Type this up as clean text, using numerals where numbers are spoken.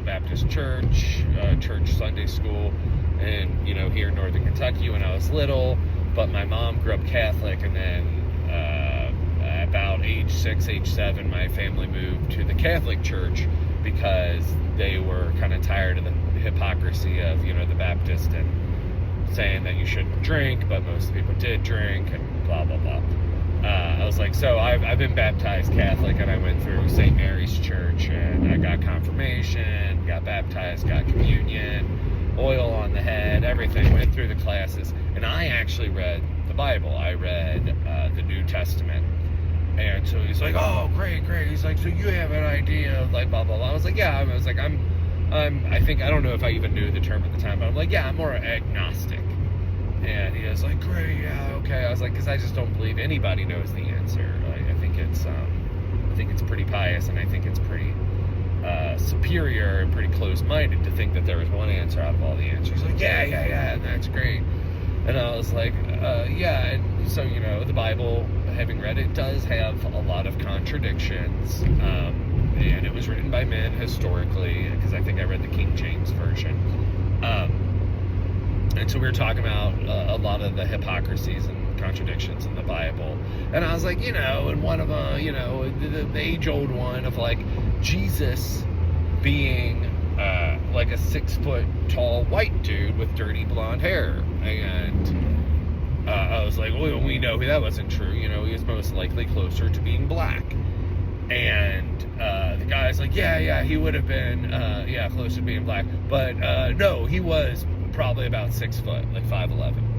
Baptist church Sunday school, and here in Northern Kentucky when I was little. But my mom grew up Catholic, and then about age 6, age 7, my family moved to the Catholic Church because they were kind of tired of the hypocrisy of the Baptist and saying that you shouldn't drink, but most people did drink, and blah blah blah. I was like, so I've been baptized Catholic, and I went through St. Mary's Church, and I got confirmation, got baptized, got communion, oil on the head, everything. Went through the classes, and I actually read the Bible. I read the New Testament. And so he's like, oh, great. He's like, so you have an idea of like blah blah blah. I was like, yeah. I was like, I don't know if I even knew the term at the time, but I'm like, yeah, I'm more agnostic. And he was like, great, yeah, okay. I was like, because I just don't believe anybody knows the answer. I think it's pretty pious, and I think it's pretty superior and pretty close-minded to think that there is one answer out of all the answers. He's like, yeah, and that's great. And I was like, yeah. And so the Bible, having read it, does have a lot of contradictions, and it was written by men historically, because I think I read the King James version. And so we were talking about a lot of the hypocrisies and contradictions in the Bible. And I was like, and one of them, the age-old one of like Jesus being like a 6-foot-tall white dude with dirty blonde hair. And I was like, well, we know that wasn't true. He was most likely closer to being black. And the guy's like, yeah, he would have been, closer to being black. But no, he was probably about 6 foot, like 5'11".